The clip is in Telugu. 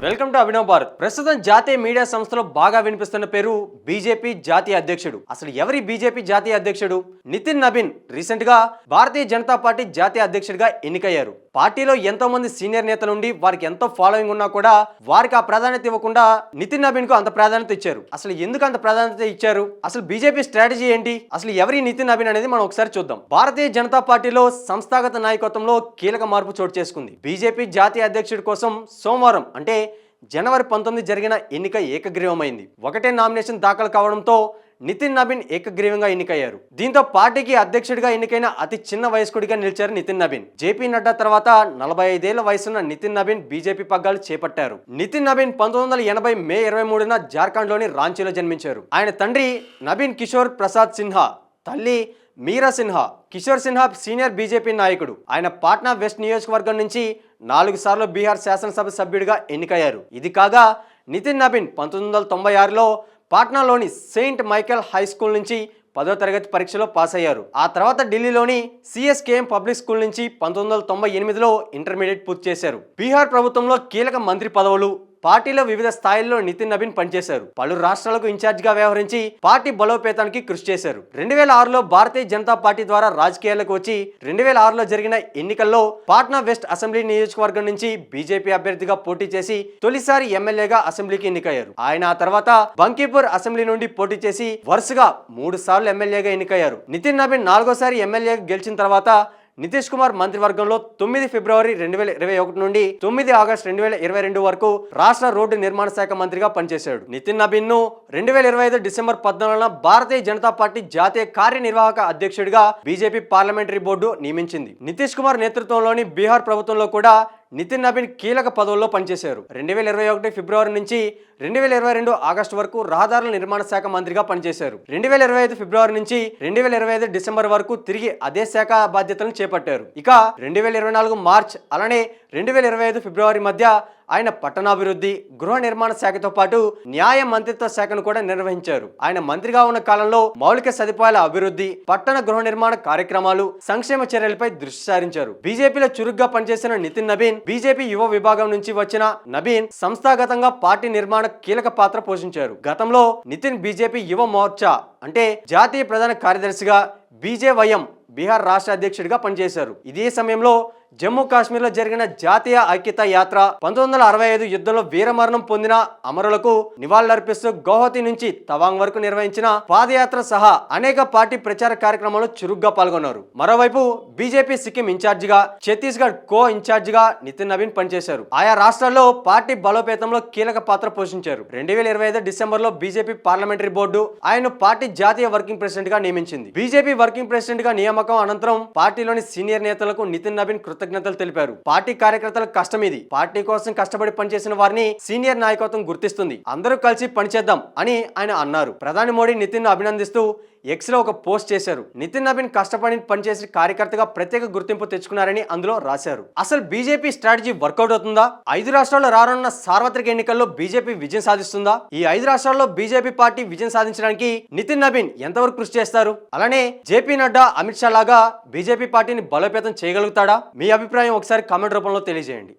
Welcome to Abhinav Bharat. ప్రస్తుతం జాతీయ మీడియా సంస్థలో బాగా వినిపిస్తున్న పేరు బీజేపీ జాతీయ అధ్యక్షుడు. అసలు ఎవరి బీజేపీ జాతీయ అధ్యక్షుడు? నితిన్ నబీన్ రీసెంట్ గా భారతీయ జనతా పార్టీ జాతీయ అధ్యక్షుడిగా ఎన్నికయ్యారు. పార్టీలో ఎంతో మంది సీనియర్ నేతలు ఉండి వారికి ఎంతో ఫాలోయింగ్ ఉన్నా కూడా వారికి ఆ ప్రాధాన్యత ఇవ్వకుండా నితిన్ నబీన్ కు అంత ప్రాధాన్యత ఇచ్చారు. అసలు ఎందుకు అంత ప్రాధాన్యత ఇచ్చారు? అసలు బీజేపీ స్ట్రాటజీ ఏంటి? అసలు ఎవరి నితిన్ నబీన్ అనేది మనం ఒకసారి చూద్దాం. భారతీయ జనతా పార్టీలో సంస్థాగత నాయకత్వంలో కీలక మార్పు చోటు చేసుకుంది. బీజేపీ జాతీయ అధ్యక్షుడి కోసం సోమవారం అంటే జనవరి 19 జరిగిన ఎన్నిక ఏకగ్రీవమైంది. ఒకటే నామినేషన్ దాఖలు కావడంతో నితిన్ నబీన్ ఏకగ్రీవంగా ఎన్నికయ్యారు. దీంతో పార్టీకి అధ్యక్షుడిగా ఎన్నికైన అతి చిన్న వయస్కుడిగా నిలిచారు నితిన్ నబీన్. జేపీ నడ్డా తర్వాత 45 ఏళ్ల వయసున్న నితిన్ నబీన్ బీజేపీ పగ్గాలు చేపట్టారు. నితిన్ నబీన్ 1980 మే 23న జార్ఖండ్లోని రాంచీలో జన్మించారు. ఆయన తండ్రి నబీన్ కిషోర్ ప్రసాద్ సిన్హా, తల్లి మీరా సిన్హా. కిషోర్ సిన్హా సీనియర్ బీజేపీ నాయకుడు. ఆయన పాట్నా వెస్ట్ నియోజకవర్గం నుంచి 4 సార్లు బీహార్ శాసనసభ సభ్యుడిగా ఎన్నికయ్యారు. ఇది కాగా నితిన్ నబీన్ 1996లో పాట్నాలోని సెయింట్ మైకేల్ హై స్కూల్ నుంచి 10వ తరగతి పరీక్షలో పాస్ అయ్యారు. ఆ తర్వాత ఢిల్లీలోని సిఎస్కేఎం పబ్లిక్ స్కూల్ నుంచి 1998లో ఇంటర్మీడియట్ పూర్తి చేశారు. బీహార్ ప్రభుత్వంలో కీలక మంత్రి పదవులు, పార్టీలో వివిధ స్థాయిల్లో నితిన్ నబీన్ పనిచేశారు. పలు రాష్ట్రాలకు ఇన్ఛార్జిగా వ్యవహరించి పార్టీ బలోపేతానికి కృషి చేశారు. 2006లో భారతీయ జనతా పార్టీ ద్వారా రాజకీయాలకు వచ్చి 2006లో జరిగిన ఎన్నికల్లో పాట్నా వెస్ట్ అసెంబ్లీ నియోజకవర్గం నుంచి బీజేపీ అభ్యర్థిగా పోటీ చేసి తొలిసారి ఎమ్మెల్యేగా అసెంబ్లీకి ఎన్నికయ్యారు. ఆయన ఆ తర్వాత బంకీపూర్ అసెంబ్లీ నుండి పోటీ చేసి వరుసగా 3 సార్లు ఎమ్మెల్యేగా ఎన్నికయ్యారు. నితిన్ నబీన్ 4వ ఎమ్మెల్యేగా గెలిచిన తర్వాత నితీష్ కుమార్ మంత్రివర్గంలో 9 ఫిబ్రవరి 2021 నుండి 9 ఆగస్టు 2022 వరకు రాష్ట్ర రోడ్డు నిర్మాణ శాఖ మంత్రిగా పనిచేశాడు. నితిన్ నబీన్ ను 2025 డిసెంబర్ 14న భారతీయ జనతా పార్టీ జాతీయ కార్యనిర్వాహక అధ్యక్షుడిగా బీజేపీ పార్లమెంటరీ బోర్డు నియమించింది. నితీష్ కుమార్ నేతృత్వంలోని బీహార్ ప్రభుత్వంలో కూడా నితిన్ నబీన్ కీలక పదవుల్లో పనిచేశారు. 2021 ఫిబ్రవరి నుంచి 2022 ఆగస్టు వరకు రహదారుల నిర్మాణ శాఖ మంత్రిగా పనిచేశారు. 2025 ఫిబ్రవరి నుంచి 2025 డిసెంబర్ వరకు తిరిగి అదే శాఖ బాధ్యతలను చేపట్టారు. ఇక 2024 మార్చ్ అలానే 2025 ఫిబ్రవరి మధ్య ఆయన పట్టణాభివృద్ధి, గృహ నిర్మాణ శాఖతో పాటు న్యాయ మంత్రిత్వ శాఖను కూడా నిర్వహించారు. ఆయన మంత్రిగా ఉన్న కాలంలో మౌలిక సదుపాయాల అభివృద్ధి, పట్టణ గృహ నిర్మాణ కార్యక్రమాలు, సంక్షేమ చర్యలపై దృష్టి సారించారు. బీజేపీలో చురుగ్గా పనిచేసిన నితిన్ నబీన్ బీజేపీ యువ విభాగం నుంచి వచ్చిన నబీన్ సంస్థాగతంగా పార్టీ నిర్మాణ కీలక పాత్ర పోషించారు. గతంలో నితిన్ బీజేపీ యువ మోర్చా అంటే జాతీయ ప్రధాన కార్యదర్శిగా, బీజేవైఎం బీహార్ రాష్ట్ర అధ్యక్షుడిగా పనిచేశారు. ఇదే సమయంలో జమ్మూ కాశ్మీర్లో జరిగిన జాతీయ ఐక్యతా యాత్ర, 1965 యుద్ధంలో వీరమరణం పొందిన అమరులకు నివాళులర్పిస్తూ గౌహతి నుంచి తవాంగ్ వరకు నిర్వహించిన పాదయాత్ర సహా అనేక పార్టీ ప్రచార కార్యక్రమాల్లో చురుగ్గా పాల్గొన్నారు. మరోవైపు బీజేపీ సిక్కిం ఇన్ఛార్జిగా, ఛత్తీస్గఢ్ కో ఇన్ఛార్జిగా నితిన్ నబీన్ పనిచేశారు. ఆయా రాష్ట్రాల్లో పార్టీ బలోపేతంలో కీలక పాత్ర పోషించారు. 2025 డిసెంబర్లో బీజేపీ పార్లమెంటరీ బోర్డు ఆయన పార్టీ జాతీయ వర్కింగ్ ప్రెసిడెంట్ గా నియమించింది. బీజేపీ వర్కింగ్ ప్రెసిడెంట్ గా నియామకం అనంతరం పార్టీలోని సీనియర్ నేతలకు నితిన్ నబీన్ కృతజ్ఞతలు తెలిపారు. పార్టీ కార్యకర్తల కష్టం ఇది. పార్టీ కోసం కష్టపడి పనిచేసిన వారిని సీనియర్ నాయకత్వం గుర్తిస్తుంది. అందరూ కలిసి పనిచేద్దాం అని ఆయన అన్నారు. ప్రధాని మోడీ నితిన్ ను అభినందిస్తూ ఎక్స్ లో ఒక పోస్ట్ చేశారు. నితిన్ నబీన్ కష్టపడి పనిచేసి కార్యకర్తగా ప్రత్యేక గుర్తింపు తెచ్చుకున్నారని అందులో రాశారు. అసలు బీజేపీ స్ట్రాటజీ వర్కౌట్ అవుతుందా? 5 రాష్ట్రాల్లో రానున్న సార్వత్రిక ఎన్నికల్లో బీజేపీ విజయం సాధిస్తుందా? ఈ 5 రాష్ట్రాల్లో బీజేపీ పార్టీ విజయం సాధించడానికి నితిన్ నబీన్ ఎంతవరకు కృషి చేస్తారు? అలానే జేపీ నడ్డా, అమిత్ షా లాగా బీజేపీ పార్టీని బలోపేతం చేయగలుగుతాడా? మీ అభిప్రాయం ఒకసారి కామెంట్ రూపంలో తెలియజేయండి.